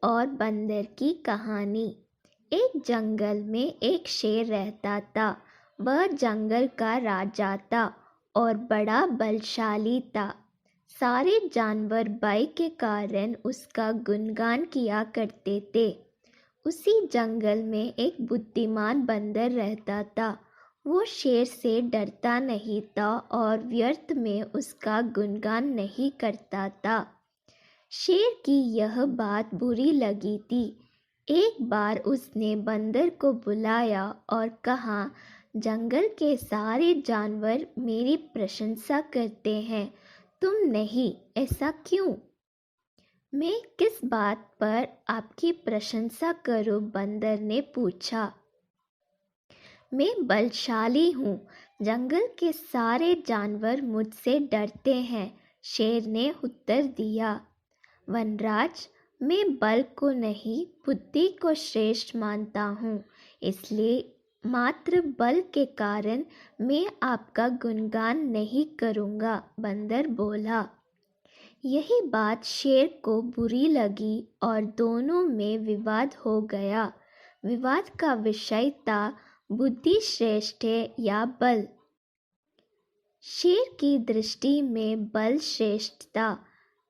और बंदर की कहानी। एक जंगल में एक शेर रहता था। वह जंगल का राजा था और बड़ा बलशाली था। सारे जानवर भय के कारण उसका गुणगान किया करते थे। उसी जंगल में एक बुद्धिमान बंदर रहता था। वो शेर से डरता नहीं था और व्यर्थ में उसका गुणगान नहीं करता था। शेर की यह बात बुरी लगी थी। एक बार उसने बंदर को बुलाया और कहा, जंगल के सारे जानवर मेरी प्रशंसा करते हैं, तुम नहीं, ऐसा क्यों? मैं किस बात पर आपकी प्रशंसा करूं? बंदर ने पूछा। मैं बलशाली हूँ, जंगल के सारे जानवर मुझसे डरते हैं, शेर ने उत्तर दिया। वनराज, मैं बल को नहीं बुद्धि को श्रेष्ठ मानता हूँ, इसलिए मात्र बल के कारण मैं आपका गुणगान नहीं करूँगा, बंदर बोला। यही बात शेर को बुरी लगी और दोनों में विवाद हो गया। विवाद का विषय था बुद्धि श्रेष्ठ है या बल। शेर की दृष्टि में बल श्रेष्ठ था,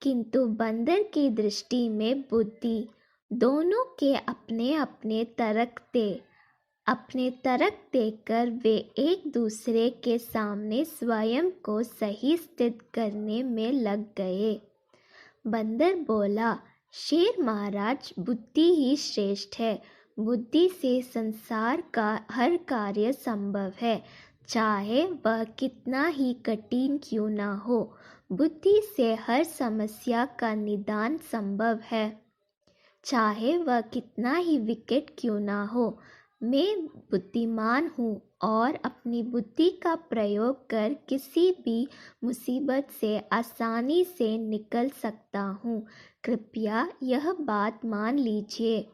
किंतु बंदर की दृष्टि में बुद्धि। दोनों के अपने अपने तर्क थे। अपने तर्क देकर वे एक दूसरे के सामने स्वयं को सही स्थित करने में लग गए। बंदर बोला, शेर महाराज, बुद्धि ही श्रेष्ठ है। बुद्धि से संसार का हर कार्य संभव है, चाहे वह कितना ही कठिन क्यों ना हो। बुद्धि से हर समस्या का निदान संभव है, चाहे वह कितना ही विकट क्यों ना हो। मैं बुद्धिमान हूँ और अपनी बुद्धि का प्रयोग कर किसी भी मुसीबत से आसानी से निकल सकता हूँ। कृपया यह बात मान लीजिए।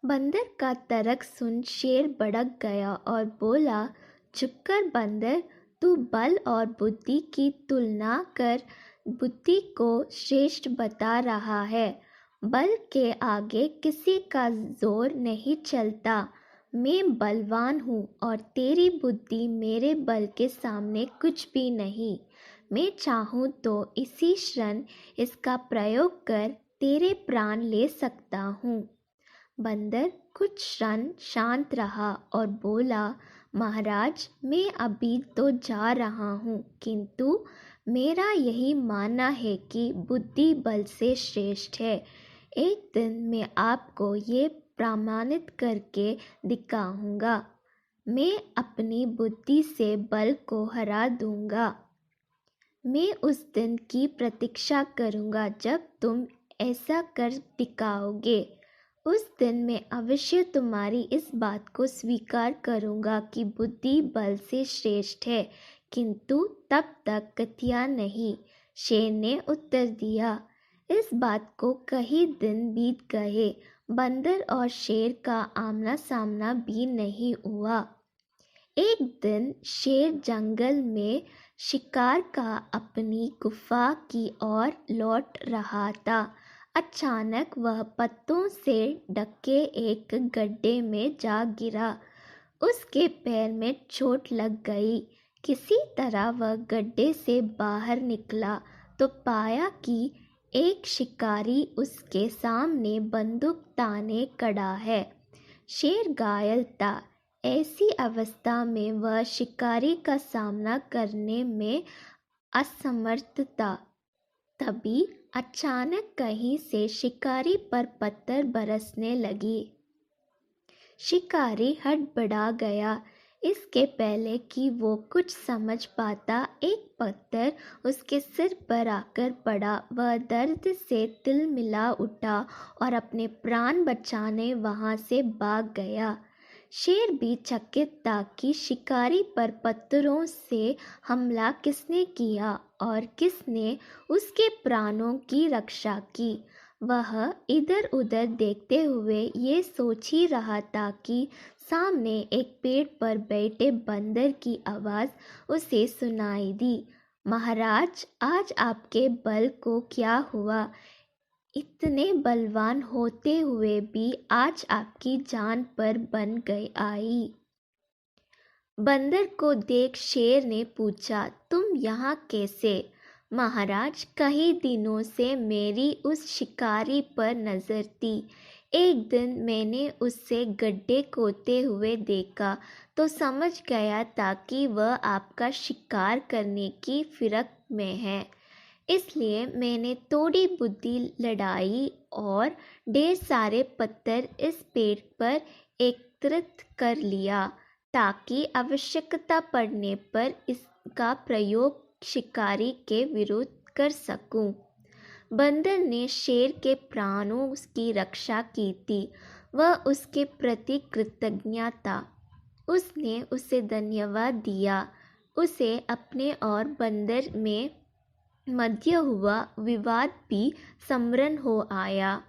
बंदर का तर्क सुन शेर भड़क गया और बोला, चुप कर बंदर, तू बल और बुद्धि की तुलना कर बुद्धि को श्रेष्ठ बता रहा है। बल के आगे किसी का जोर नहीं चलता। मैं बलवान हूँ और तेरी बुद्धि मेरे बल के सामने कुछ भी नहीं। मैं चाहूँ तो इसी क्षण इसका प्रयोग कर तेरे प्राण ले सकता हूँ। बंदर कुछ क्षण शांत रहा और बोला, महाराज, मैं अभी तो जा रहा हूँ, किंतु मेरा यही मानना है कि बुद्धि बल से श्रेष्ठ है। एक दिन मैं आपको ये प्रमाणित करके दिखाऊंगा। मैं अपनी बुद्धि से बल को हरा दूंगा। मैं उस दिन की प्रतीक्षा करूंगा जब तुम ऐसा कर दिखाओगे। उस दिन मैं अवश्य तुम्हारी इस बात को स्वीकार करूंगा कि बुद्धि बल से श्रेष्ठ है, किंतु तब तक कथिया नहीं, शेर ने उत्तर दिया। इस बात को कई दिन बीत गए। बंदर और शेर का आमना सामना भी नहीं हुआ। एक दिन शेर जंगल में शिकार का अपनी गुफा की ओर लौट रहा था। अचानक वह पत्तों से ढके एक गड्ढे में जा गिरा। उसके पैर में चोट लग गई। किसी तरह वह गड्ढे से बाहर निकला तो पाया कि एक शिकारी उसके सामने बंदूक ताने खड़ा है। शेर घायल था। ऐसी अवस्था में वह शिकारी का सामना करने में असमर्थ था। तभी अचानक कहीं से शिकारी पर पत्थर बरसने लगी। शिकारी हड़बड़ा गया। इसके पहले कि वो कुछ समझ पाता, एक पत्थर उसके सिर पर आकर पड़ा। वह दर्द से तिलमिला उठा और अपने प्राण बचाने वहां से भाग गया। शेर भी चकित था कि शिकारी पर पत्थरों से हमला किसने किया और किसने उसके प्राणों की रक्षा की। वह इधर उधर देखते हुए ये सोच ही रहा था कि सामने एक पेड़ पर बैठे बंदर की आवाज़ उसे सुनाई दी। महाराज, आज आपके बल को क्या हुआ? इतने बलवान होते हुए भी आज आपकी जान पर बन गई आई। बंदर को देख शेर ने पूछा, तुम यहाँ कैसे? महाराज, कई दिनों से मेरी उस शिकारी पर नज़र थी। एक दिन मैंने उससे गड्ढे खोदते हुए देखा तो समझ गया था कि वह आपका शिकार करने की फिरक में है। इसलिए मैंने थोड़ी बुद्धि लड़ाई और ढेर सारे पत्थर इस पेड़ पर एकत्रित कर लिया ताकि आवश्यकता पड़ने पर इसका प्रयोग शिकारी के विरुद्ध कर सकूं। बंदर ने शेर के प्राणों की रक्षा की थी। वह उसके प्रति कृतज्ञ था। उसने उसे धन्यवाद दिया। उसे अपने और बंदर में मध्य हुआ विवाद भी स्मरण हो आया।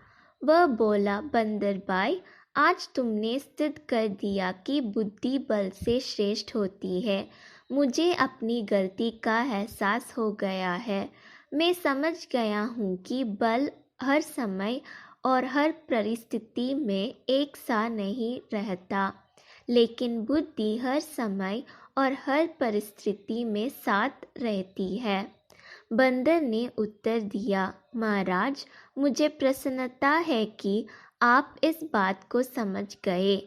वह बोला, बंदर भाई, आज तुमने सिद्ध कर दिया कि बुद्धि बल से श्रेष्ठ होती है। मुझे अपनी गलती का एहसास हो गया है। मैं समझ गया हूँ कि बल हर समय और हर परिस्थिति में एक सा नहीं रहता, लेकिन बुद्धि हर समय और हर परिस्थिति में साथ रहती है। बंदर ने उत्तर दिया, महाराज, मुझे प्रसन्नता है कि आप इस बात को समझ गए।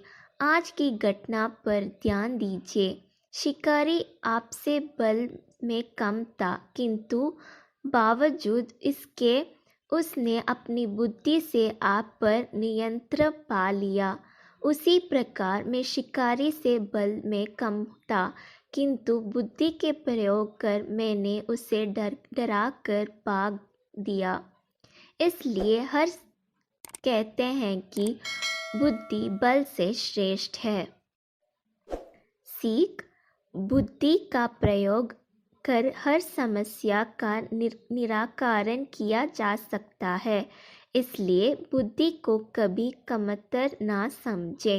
आज की घटना पर ध्यान दीजिए। शिकारी आपसे बल में कम था, किंतु बावजूद इसके उसने अपनी बुद्धि से आप पर नियंत्रण पा लिया। उसी प्रकार मैं शिकारी से बल में कम था, किंतु बुद्धि के प्रयोग कर मैंने उसे डरा कर भाग दिया। इसलिए हर कहते हैं कि बुद्धि बल से श्रेष्ठ है। सीख: बुद्धि का प्रयोग कर हर समस्या का निराकरण किया जा सकता है। इसलिए बुद्धि को कभी कमतर ना समझे।